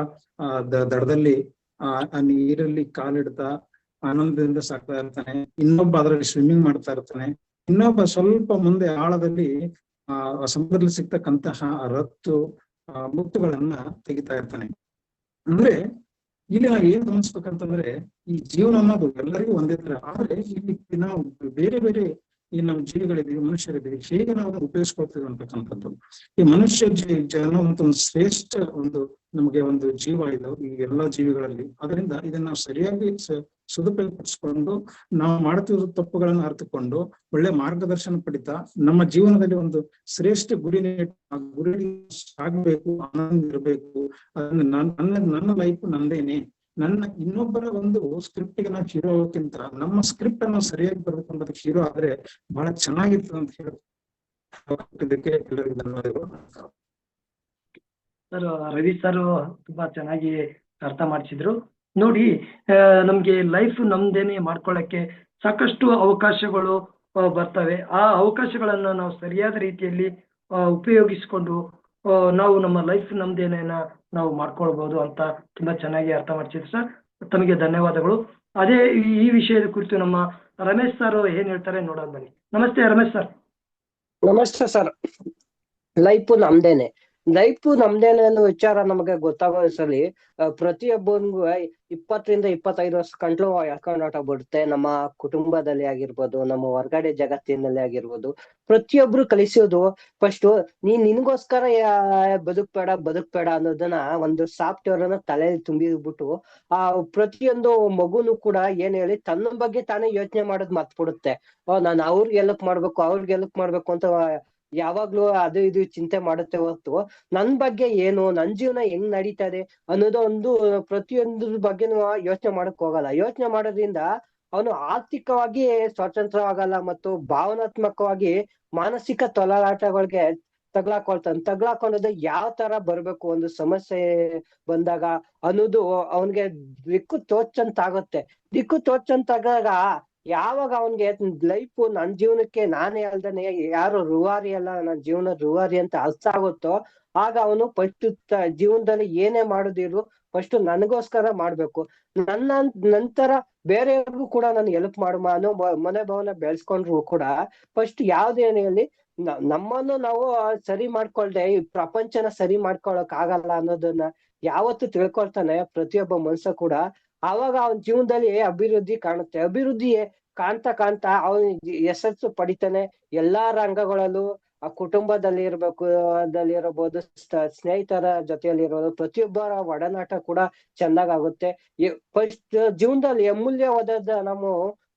ದಡದಲ್ಲಿ ಆ ನೀರಲ್ಲಿ ಕಾಲಿಡ್ತಾ ಆನಂದದಿಂದ ಸಾಕ್ತಾ ಇರ್ತಾನೆ. ಇನ್ನೊಬ್ಬ ಅದರಲ್ಲಿ ಸ್ವಿಮ್ಮಿಂಗ್ ಮಾಡ್ತಾ ಇರ್ತಾನೆ. ಇನ್ನೊಬ್ಬ ಸ್ವಲ್ಪ ಮುಂದೆ ಆಳದಲ್ಲಿ ಸಮುದ್ರದಲ್ಲಿ ಸಿಗ್ತಕ್ಕಂತಹ ರತ್ತು ಮುತ್ತುಗಳನ್ನ ತೆಗಿತಾ ಇರ್ತಾನೆ. ಅಂದ್ರೆ ಇಲ್ಲಿ ನಾವು ಏನ್ ಗಮನಿಸ್ಬೇಕಂತಂದ್ರೆ, ಈ ಜೀವನ ಅನ್ನೋದು ಎಲ್ಲರಿಗೂ ಒಂದೇ ತರ. ಆದ್ರೆ ಇಲ್ಲಿ ನಾವು ಬೇರೆ ಬೇರೆ ಈ ನಮ್ಮ ಜೀವಿಗಳಿದ್ದೀವಿ, ಮನುಷ್ಯರಿದ್ದೀವಿ, ಹೇಗೆ ನಾವು ಉಪಯೋಗಿಸ್ಕೊಳ್ತೀವಿ ಅಂತಕ್ಕಂಥದ್ದು. ಈ ಮನುಷ್ಯ ಅನ್ನುವಂತ ಒಂದು ಶ್ರೇಷ್ಠ ಒಂದು ನಮಗೆ ಒಂದು ಜೀವ ಇದೆ ಈ ಎಲ್ಲಾ ಜೀವಿಗಳಲ್ಲಿ. ಅದರಿಂದ ಇದನ್ನ ನಾವು ಸರಿಯಾಗಿ ಸದುಪಯೋಗಪಡಿಸ್ಕೊಂಡು ನಾವು ಮಾಡ್ತಿರೋ ತಪ್ಪುಗಳನ್ನು ಅರ್ಥಕೊಂಡು ಒಳ್ಳೆ ಮಾರ್ಗದರ್ಶನ ಪಡಿತಾ ನಮ್ಮ ಜೀವನದಲ್ಲಿ ಒಂದು ಶ್ರೇಷ್ಠ ಗುರಿ ಸಾಗಬೇಕು, ಆನಂದ ಇರಬೇಕು. ಅದನ್ನ ನನ್ನ ಲೈಫ್ ನಂದೇನೆ, ನನ್ನ ಇನ್ನೊಬ್ಬರ ಒಂದು ಸ್ಕ್ರಿಪ್ಟ್ಗೆ ನಾವು ಹೀರೋ ಆಗೋಕ್ಕಿಂತ ನಮ್ಮ ಸ್ಕ್ರಿಪ್ಟ್ ಅನ್ನು ಸರಿಯಾಗಿ ಬರಬೇಕಂಬದಕ್ಕೆ ಹೀರೋ ಆದ್ರೆ ಬಹಳ ಚೆನ್ನಾಗಿರ್ತದೆ ಅಂತ ಹೇಳಿ ಕೊಟ್ಟಿದ್ದಕ್ಕೆ ಎಲ್ಲರಿಗೂ ಧನ್ಯವಾದಗಳು. ಸರ್ ರವಿ ಸರ್ ತುಂಬಾ ಚೆನ್ನಾಗಿ ಅರ್ಥ ಮಾಡಿಸಿದ್ರು. ನೋಡಿ, ನಮ್ಗೆ ಲೈಫ್ ನಮ್ದೇನೆ ಮಾಡ್ಕೊಳ್ಳಕ್ಕೆ ಸಾಕಷ್ಟು ಅವಕಾಶಗಳು ಬರ್ತವೆ. ಆ ಅವಕಾಶಗಳನ್ನ ನಾವು ಸರಿಯಾದ ರೀತಿಯಲ್ಲಿ ಉಪಯೋಗಿಸ್ಕೊಂಡು ನಾವು ನಮ್ಮ ಲೈಫ್ ನಮ್ದೇನೇನ ನಾವು ಮಾಡ್ಕೊಳ್ಬಹುದು ಅಂತ ತುಂಬಾ ಚೆನ್ನಾಗಿ ಅರ್ಥ ಮಾಡಿಸಿದ್ರು ಸರ್. ತಮಗೆ ಧನ್ಯವಾದಗಳು. ಅದೇ ಈ ವಿಷಯದ ಕುರಿತು ನಮ್ಮ ರಮೇಶ್ ಸರ್ ಏನ್ ಹೇಳ್ತಾರೆ ನೋಡೋಣ ಬನ್ನಿ. ನಮಸ್ತೆ ರಮೇಶ್ ಸರ್. ನಮಸ್ತೆ ಸರ್. ಲೈಫ್ ನಮ್ದೇನೆ ಅನ್ನೋ ವಿಚಾರ ನಮಗೆ ಗೊತ್ತಾಗೋ ಸಲಿ ಪ್ರತಿಯೊಬ್ಬನಿಗೂ 20 ರಿಂದ 25 ವರ್ಷ ಕಂಡ್ಲು ಎಳ್ಕೊಂಡು ಹೊರಟೋಗ್ಬಿಡುತ್ತೆ. ನಮ್ಮ ಕುಟುಂಬದಲ್ಲಿ ಆಗಿರ್ಬೋದು, ನಮ್ಮ ಹೊರಗಡೆ ಜಗತ್ತಿನಲ್ಲಿ ಆಗಿರ್ಬೋದು, ಪ್ರತಿಯೊಬ್ರು ಕಲಿಸೋದು ಫಸ್ಟ್ ನಿನ್ಗೋಸ್ಕರ ಬದುಕ್ಬೇಡ ಅನ್ನೋದನ್ನ ಒಂದು ಸಾಫ್ಟ್ವೇರ್ ಅನ್ನ ತಲೆಯಲ್ಲಿ ತುಂಬಿಬಿಟ್ಟು ಆ ಪ್ರತಿಯೊಂದು ಮಗುನು ಕೂಡ ಏನ್ ಹೇಳಿ ತನ್ನ ಬಗ್ಗೆ ತಾನೇ ಯೋಚನೆ ಮಾಡೋದ್ ಮರ್ತ್ಬಿಡುತ್ತೆ. ನಾನು ಅವ್ರಿಗೆ ಹೆಲ್ಪ್ ಮಾಡ್ಬೇಕು ಅಂತ ಯಾವಾಗ್ಲೂ ಅದು ಇದು ಚಿಂತೆ ಮಾಡುತ್ತೆ ಹೊರತು ನನ್ ಬಗ್ಗೆ ಏನು, ನನ್ ಜೀವನ ಹೆಂಗ್ ನಡೀತಾ ಇದೆ ಅನ್ನೋದು ಒಂದು ಪ್ರತಿಯೊಂದ್ರ ಬಗ್ಗೆನೂ ಯೋಚನೆ ಮಾಡಕ್ ಹೋಗಲ್ಲ. ಯೋಚನೆ ಮಾಡೋದ್ರಿಂದ ಅವನು ಆರ್ಥಿಕವಾಗಿ ಸ್ವತಂತ್ರವಾಗಲ್ಲ ಮತ್ತು ಭಾವನಾತ್ಮಕವಾಗಿ ಮಾನಸಿಕ ತೊಳಲಾಟಗಳಿಗೆ ತಗ್ಲಾಕೊಂಡದ್ದು ಯಾವ ತರ ಬರ್ಬೇಕು ಒಂದು ಸಮಸ್ಯೆ ಬಂದಾಗ ಅನ್ನೋದು ಅವನ್ಗೆ ದಿಕ್ಕು ತೋಚಂತಾಗ ಯಾವಾಗ ಅವನ್ಗೆ ಲೈಫ್ ನನ್ ಜೀವನಕ್ಕೆ ನಾನೇ ಅಲ್ದೇನೆ ಯಾರು ರೂವಾರಿ ಅಲ್ಲ, ನನ್ ಜೀವನ ರೂವಾರಿ ಅಂತ ಅರ್ಥ ಆಗುತ್ತೋ ಆಗ ಅವನು ಫಸ್ಟ್ ಜೀವನದಲ್ಲಿ ಏನೇ ಮಾಡೋದಿರು ಫಸ್ಟ್ ನನಗೋಸ್ಕರ ಮಾಡ್ಬೇಕು. ನನ್ನ ನಂತರ ಬೇರೆಯವ್ರಿಗೂ ಕೂಡ ನಾನು ಹೆಲ್ಪ್ ಅನ್ನೋ ಮನೋಭಾವನ ಬೆಳೆಸ್ಕೊಂಡ್ರು ಕೂಡ ಫಸ್ಟ್ ಯಾವ್ದೇನೇ ಹೇಳಿ ನಮ್ಮನ್ನು ನಾವು ಸರಿ ಮಾಡ್ಕೊಳ್ದೆ ಈ ಪ್ರಪಂಚನ ಸರಿ ಮಾಡ್ಕೊಳಕ್ ಆಗಲ್ಲ ಅನ್ನೋದನ್ನ ಯಾವತ್ತು ತಿಳ್ಕೊಳ್ತಾನೆ ಪ್ರತಿಯೊಬ್ಬ ಮನುಷ್ಯ ಕೂಡ, ಆವಾಗ ಅವನ ಜೀವನದಲ್ಲಿ ಅಭಿವೃದ್ಧಿ ಕಾಣುತ್ತೆ. ಅಭಿವೃದ್ಧಿ ಕಾಣ್ತಾ ಅವನ ಯಶಸ್ಸು ಪಡಿತಾನೆ ಎಲ್ಲಾ ರಂಗಗಳಲ್ಲೂ. ಆ ಕುಟುಂಬದಲ್ಲಿ ಇರ್ಬೋದು, ಸ್ನೇಹಿತರ ಜೊತೆಯಲ್ಲಿ ಇರೋದು, ಪ್ರತಿಯೊಬ್ಬರ ಒಡನಾಟ ಕೂಡ ಚೆನ್ನಾಗಾಗುತ್ತೆ. ಫಸ್ಟ್ ಜೀವನದಲ್ಲಿ ಅಮೂಲ್ಯವಾದದ್ದು ನಾವು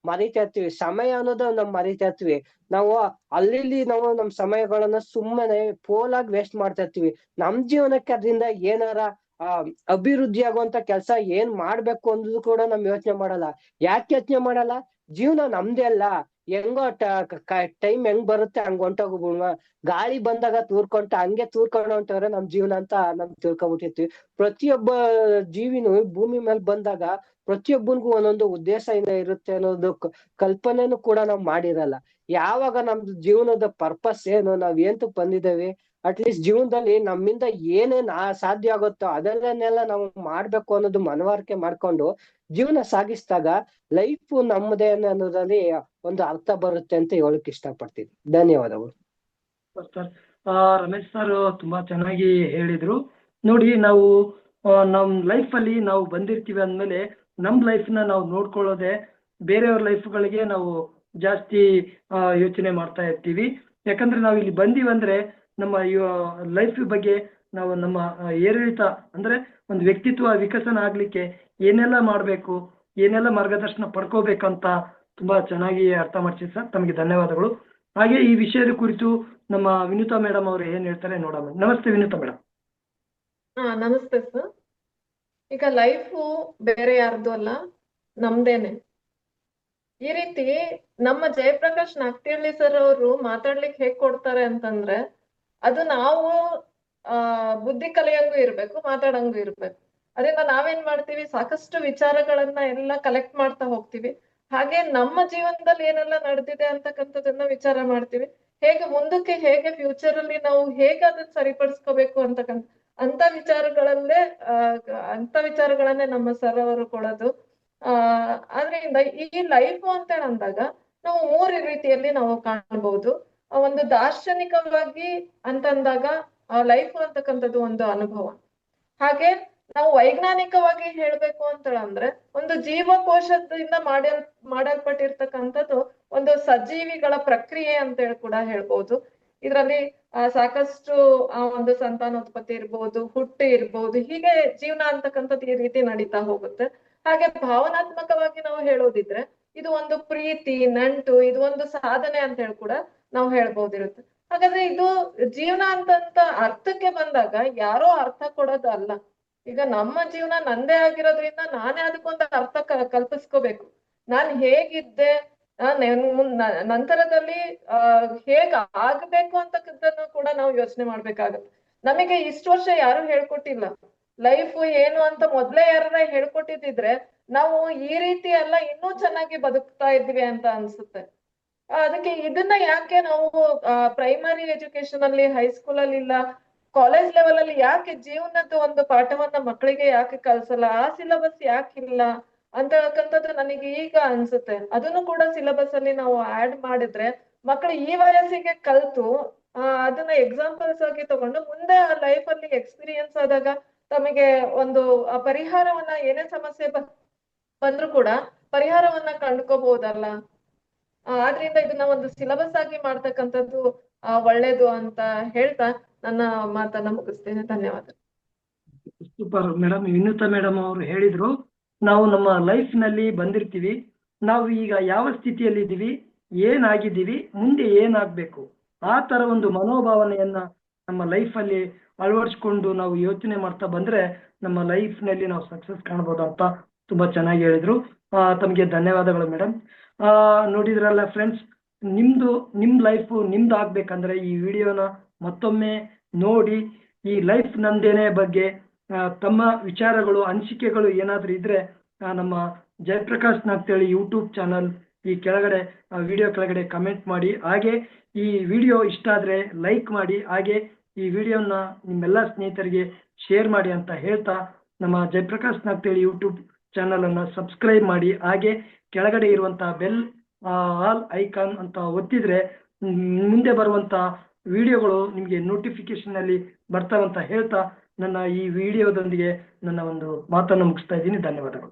ಮರಿತಾ ಇರ್ತೀವಿ. ಸಮಯ ಅನ್ನೋದು ಮರಿತಾ ಇರ್ತೀವಿ. ನಾವು ಅಲ್ಲಿ ನಾವು ನಮ್ ಸಮಯಗಳನ್ನ ಸುಮ್ಮನೆ ಪೋಲಾಗಿ ವೇಸ್ಟ್ ಮಾಡ್ತಾ ಇರ್ತೀವಿ. ನಮ್ ಜೀವನಕ್ಕೆ ಅದರಿಂದ ಏನಾರ ಅಭಿವೃದ್ಧಿ ಆಗುವಂತ ಕೆಲಸ ಏನ್ ಮಾಡ್ಬೇಕು ಅನ್ನೋದು ಕೂಡ ನಮ್ ಯೋಚನೆ ಮಾಡಲ್ಲ. ಯಾಕೆ ಯೋಚನೆ ಮಾಡಲ್ಲ? ಜೀವನ ನಮ್ದೇ ಅಲ್ಲ, ಹೆಂಗೋ ಟೈಮ್ ಹೆಂಗ್ ಬರುತ್ತೆ ಹಂಗ್ ಹೊಂಟೋಗ್ಬಿಡುವ. ಗಾಳಿ ಬಂದಾಗ ಹಂಗೆ ತೂರ್ಕೊಂಡು ಹೊಂಟವ್ರೆ ನಮ್ ಜೀವನ ಅಂತ ನಮ್ ತಿಳ್ಕೊಬಿಟ್ಟಿರ್ತೀವಿ. ಪ್ರತಿಯೊಬ್ಬ ಜೀವಿನೂ ಭೂಮಿ ಮೇಲೆ ಬಂದಾಗ ಪ್ರತಿಯೊಬ್ಬನಿಗೂ ಒಂದೊಂದು ಉದ್ದೇಶ ಇರುತ್ತೆ ಅನ್ನೋದು ಕಲ್ಪನೆನೂ ಕೂಡ ನಾವ್ ಮಾಡಿರಲ್ಲ. ಯಾವಾಗ ನಮ್ದು ಜೀವನದ ಪರ್ಪಸ್ ಏನು, ನಾವ್ ಏಂತಕ್ ಬಂದಿದ್ದೇವೆ, ಅಟ್ಲೀಸ್ಟ್ ಜೀವನದಲ್ಲಿ ನಮ್ಮಿಂದ ಏನೇನ್ ಸಾಧ್ಯ ಆಗುತ್ತೋ ಅದನ್ನೆಲ್ಲ ನಾವು ಮಾಡ್ಬೇಕು ಅನ್ನೋದು ಮನವರಿಕೆ ಮಾಡ್ಕೊಂಡು ಜೀವನ ಸಾಗಿಸಿದಾಗ ಲೈಫ್ ನಮ್ಮದೇ ಅನ್ನೋದ್ರಲ್ಲಿ ಒಂದು ಅರ್ಥ ಬರುತ್ತೆ ಅಂತ ಹೇಳಕ್ ಇಷ್ಟಪಡ್ತೀನಿ. ಧನ್ಯವಾದಗಳು. ಸರ್ ರಮೇಶ್ ಸರ್ ತುಂಬಾ ಚೆನ್ನಾಗಿ ಹೇಳಿದ್ರು. ನೋಡಿ, ನಾವು ನಮ್ ಲೈಫ್ ಅಲ್ಲಿ ನಾವು ಬಂದಿರ್ತೀವಿ ಅಂದ್ಮೇಲೆ ನಮ್ ಲೈಫ್ ನ ನಾವು ನೋಡ್ಕೊಳ್ಳೋದೆ ಬೇರೆಯವ್ರ ಲೈಫ್ಗಳಿಗೆ ನಾವು ಜಾಸ್ತಿ ಯೋಚನೆ ಮಾಡ್ತಾ ಇರ್ತೀವಿ. ಯಾಕಂದ್ರೆ ನಾವು ಇಲ್ಲಿ ಬಂದೀವಂದ್ರೆ ನಮ್ಮ ಲೈಫ್ ಬಗ್ಗೆ ನಾವು ನಮ್ಮ ಏರಿಳಿತ ಅಂದ್ರೆ ಒಂದು ವ್ಯಕ್ತಿತ್ವ ವಿಕಸನ ಆಗ್ಲಿಕ್ಕೆ ಏನೆಲ್ಲ ಮಾಡ್ಬೇಕು, ಏನೆಲ್ಲ ಮಾರ್ಗದರ್ಶನ ಪಡ್ಕೋಬೇಕಂತ ತುಂಬಾ ಚೆನ್ನಾಗಿ ಅರ್ಥ ಮಾಡ್ಸಿದ್ರು ಸರ್. ತಮಗೆ ಧನ್ಯವಾದಗಳು. ಹಾಗೆ ಈ ವಿಷಯದ ಕುರಿತು ನಮ್ಮ ವಿನುತಾ ಮೇಡಮ್ ಅವರು ಏನ್ ಹೇಳ್ತಾರೆ ನೋಡೋಣ. ನಮಸ್ತೆ ವಿನುತಾ ಮೇಡಮ್. ನಮಸ್ತೆ ಸರ್. ಈಗ ಲೈಫು ಬೇರೆ ಯಾರ್ದು ಅಲ್ಲ, ನಮ್ದೇನೆ. ಈ ರೀತಿ ನಮ್ಮ ಜಯಪ್ರಕಾಶ್ ನಾಗ್ತಿಹಳ್ಳಿ ಸರ್ ಅವರು ಮಾತಾಡ್ಲಿಕ್ಕೆ ಹೇಗ್ ಕೊಡ್ತಾರೆ ಅಂತಂದ್ರೆ, ಅದು ನಾವು ಬುದ್ಧಿ ಕಲಿಯಂಗೂ ಇರ್ಬೇಕು, ಮಾತಾಡಂಗೂ ಇರ್ಬೇಕು. ಅದರಿಂದ ನಾವೇನ್ ಮಾಡ್ತೀವಿ, ಸಾಕಷ್ಟು ವಿಚಾರಗಳನ್ನ ಎಲ್ಲ ಕಲೆಕ್ಟ್ ಮಾಡ್ತಾ ಹೋಗ್ತೀವಿ. ಹಾಗೆ ನಮ್ಮ ಜೀವನದಲ್ಲಿ ಏನೆಲ್ಲ ನಡೆದಿದೆ ಅಂತಕ್ಕಂಥದ್ದನ್ನ ವಿಚಾರ ಮಾಡ್ತೀವಿ. ಮುಂದಕ್ಕೆ ಹೇಗೆ ಫ್ಯೂಚರ್ ಅಲ್ಲಿ ನಾವು ಹೇಗೆ ಅದನ್ನ ಸರಿಪಡಿಸ್ಕೋಬೇಕು ಅಂತ ವಿಚಾರಗಳನ್ನೇ ನಮ್ಮ ಸರ್ ಅವರು ಕೊಡೋದು. ಆದ್ರಿಂದ ಈ ಲೈಫ್ ಅಂತ ಅಂದಾಗ ನಾವು 3 ರೀತಿಯಲ್ಲಿ ನಾವು ಕಾಣಬಹುದು. ಒಂದು ದಾರ್ಶನಿಕವಾಗಿ ಅಂತಂದಾಗ ಲೈಫ್ ಅಂತಕ್ಕಂಥದ್ದು ಒಂದು ಅನುಭವ. ಹಾಗೆ ನಾವು ವೈಜ್ಞಾನಿಕವಾಗಿ ಹೇಳ್ಬೇಕು ಅಂತ ಅಂದ್ರೆ ಒಂದು ಜೀವಕೋಶದಿಂದ ಮಾಡಲ್ಪಟ್ಟಿರ್ತಕ್ಕಂಥದ್ದು ಒಂದು ಸಜೀವಿಗಳ ಪ್ರಕ್ರಿಯೆ ಅಂತ ಹೇಳಿ ಕೂಡ ಹೇಳ್ಬೋದು. ಇದರಲ್ಲಿ ಸಾಕಷ್ಟು ಒಂದು ಸಂತಾನೋತ್ಪತ್ತಿ ಇರ್ಬೋದು, ಹುಟ್ಟು ಇರ್ಬೋದು, ಹೀಗೆ ಜೀವನ ಅಂತಕ್ಕಂಥದ್ದು ಈ ರೀತಿ ನಡೀತಾ ಹೋಗುತ್ತೆ. ಹಾಗೆ ಭಾವನಾತ್ಮಕವಾಗಿ ನಾವು ಹೇಳೋದಿದ್ರೆ ಇದು ಒಂದು ಪ್ರೀತಿ, ನಂಟು, ಇದು ಒಂದು ಸಾಧನೆ ಅಂತ ಹೇಳಿ ಕೂಡ ನಾವು ಹೇಳ್ಬೋದಿರುತ್ತೆ. ಹಾಗಾದ್ರೆ ಇದು ಜೀವನ ಅಂತ ಅರ್ಥಕ್ಕೆ ಬಂದಾಗ ಯಾರೋ ಅರ್ಥ ಕೊಡೋದು ಅಲ್ಲ. ಈಗ ನಮ್ಮ ಜೀವನ ನಂದೇ ಆಗಿರೋದ್ರಿಂದ ನಾನೇ ಅದಕ್ಕೊಂದು ಅರ್ಥ ಕಲ್ಪಿಸ್ಕೋಬೇಕು. ನಾನ್ ಹೇಗಿದ್ದೆ, ನಂತರದಲ್ಲಿ ಹೇಗ್ ಆಗ್ಬೇಕು ಅಂತಕ್ಕದ್ದನ್ನು ಕೂಡ ನಾವು ಯೋಚನೆ ಮಾಡ್ಬೇಕಾಗತ್ತೆ. ನಮಗೆ ಇಷ್ಟು ವರ್ಷ ಯಾರು ಹೇಳ್ಕೊಟ್ಟಿಲ್ಲ ಲೈಫ್ ಏನು ಅಂತ. ಮೊದ್ಲೇ ಯಾರ ಹೇಳ್ಕೊಟ್ಟಿದ್ರೆ ನಾವು ಈ ರೀತಿ ಎಲ್ಲ ಇನ್ನೂ ಚೆನ್ನಾಗಿ ಬದುಕ್ತಾ ಇದ್ವಿ ಅಂತ ಅನ್ಸುತ್ತೆ. ಅದಕ್ಕೆ ಇದನ್ನ ಯಾಕೆ ನಾವು ಪ್ರೈಮರಿ ಎಜುಕೇಶನ್ ಅಲ್ಲಿ, ಹೈಸ್ಕೂಲ್ ಅಲ್ಲಿ ಇಲ್ಲ, ಕಾಲೇಜ್ ಲೆವೆಲ್ ಅಲ್ಲಿ ಯಾಕೆ ಜೀವನದ ಒಂದು ಪಾಠವನ್ನ ಮಕ್ಕಳಿಗೆ ಯಾಕೆ ಕಲ್ಸಲ್ಲ, ಆ ಸಿಲೆಬಸ್ ಯಾಕಿಲ್ಲ ಅಂತಕ್ಕಂಥದ್ದು ನನಗೆ ಈಗ ಅನ್ಸುತ್ತೆ. ಅದನ್ನು ಕೂಡ ಸಿಲೆಬಸ್ ಅಲ್ಲಿ ನಾವು ಆಡ್ ಮಾಡಿದ್ರೆ ಮಕ್ಕಳು ಈ ವಯಸ್ಸಿಗೆ ಕಲ್ತು ಅದನ್ನ ಎಕ್ಸಾಂಪಲ್ಸ್ ಆಗಿ ತಗೊಂಡು ಮುಂದೆ ಆ ಲೈಫ್ ಅಲ್ಲಿ ಎಕ್ಸ್ಪೀರಿಯನ್ಸ್ ಆದಾಗ ತಮಗೆ ಒಂದು ಪರಿಹಾರವನ್ನ, ಏನೇ ಸಮಸ್ಯೆ ಬಂದ್ರು ಕೂಡ ಪರಿಹಾರವನ್ನ ಕಂಡುಕೋಬಹುದಲ್ಲ. ಆದ್ರಿಂದ ಇದನ್ನ ಒಂದು ಸಿಲೆಬಸ್ ಆಗಿ ಮಾಡ್ತಕ್ಕಂಥದ್ದು ಒಳ್ಳೇದು ಅಂತ ಹೇಳ್ತಾ ನನ್ನ ಮಾತನ್ನ ಮುಗಿಸ್ತೇನೆ. ಧನ್ಯವಾದ. Super madam. ವಿನುತಾ ಮೇಡಮ್ ಅವರು ಹೇಳಿದ್ರು, ನಾವು ನಮ್ಮ ಲೈಫ್ ನಲ್ಲಿ ಬಂದಿರ್ತೀವಿ, ನಾವು ಈಗ ಯಾವ ಸ್ಥಿತಿಯಲ್ಲಿ ಇದ್ದೀವಿ, ಏನಾಗಿದ್ದೀವಿ, ಮುಂದೆ ಏನಾಗ್ಬೇಕು, ಆ ತರ ಒಂದು ಮನೋಭಾವನೆಯನ್ನ ನಮ್ಮ ಲೈಫ್ ಅಲ್ಲಿ ಅಳವಡಿಸ್ಕೊಂಡು ನಾವು ಯೋಚನೆ ಮಾಡ್ತಾ ಬಂದ್ರೆ ನಮ್ಮ ಲೈಫ್ ನಲ್ಲಿ ನಾವು ಸಕ್ಸಸ್ ಕಾಣ್ಬೋದು ಅಂತ ತುಂಬಾ ಚೆನ್ನಾಗಿ ಹೇಳಿದ್ರು. ತಮಗೆ ಧನ್ಯವಾದಗಳು ಮೇಡಮ್. ನೋಡಿದ್ರಲ್ಲ ಫ್ರೆಂಡ್ಸ್, ನಿಮ್ ಲೈಫ್ ನಿಮ್ದು ಆಗ್ಬೇಕಂದ್ರೆ ಈ ವಿಡಿಯೋನ ಮತ್ತೊಮ್ಮೆ ನೋಡಿ, ಈ ಲೈಫ್ ನಂದೇನೆ ಬಗ್ಗೆ ತಮ್ಮ ವಿಚಾರಗಳು, ಅನಿಸಿಕೆಗಳು ಏನಾದ್ರೂ ಇದ್ರೆ ನಮ್ಮ ಜಯಪ್ರಕಾಶ್ ನಾಗ್ತೇಳಿ ಯೂಟ್ಯೂಬ್ ಚಾನಲ್ ಈ ಕೆಳಗಡೆ ವಿಡಿಯೋ ಕೆಳಗಡೆ ಕಮೆಂಟ್ ಮಾಡಿ. ಹಾಗೆ ಈ ವಿಡಿಯೋ ಇಷ್ಟ ಆದ್ರೆ ಲೈಕ್ ಮಾಡಿ, ಹಾಗೆ ಈ ವಿಡಿಯೋನ ನಿಮ್ಮೆಲ್ಲ ಸ್ನೇಹಿತರಿಗೆ ಶೇರ್ ಮಾಡಿ ಅಂತ ಹೇಳ್ತಾ, ನಮ್ಮ ಜಯಪ್ರಕಾಶ್ ನಾಗ್ತೇಳಿ ಯೂಟ್ಯೂಬ್ ಚಾನಲ್ ಅನ್ನ ಸಬ್ಸ್ಕ್ರೈಬ್ ಮಾಡಿ. ಹಾಗೆ ಕೆಳಗಡೆ ಇರುವಂತಹ ಬೆಲ್ ಆಲ್ ಐಕಾನ್ ಅಂತ ಒತ್ತಿದ್ರೆ ಮುಂದೆ ಬರುವಂತ ವಿಡಿಯೋಗಳು ನಿಮಗೆ ನೋಟಿಫಿಕೇಶನ್ ಅಲ್ಲಿ ಬರ್ತಾವಂತ ಹೇಳ್ತಾ ನನ್ನ ಈ ವಿಡಿಯೋದೊಂದಿಗೆ ನನ್ನ ಒಂದು ಮಾತನ್ನು ಮುಗಿಸ್ತಾ ಇದ್ದೀನಿ. ಧನ್ಯವಾದಗಳು.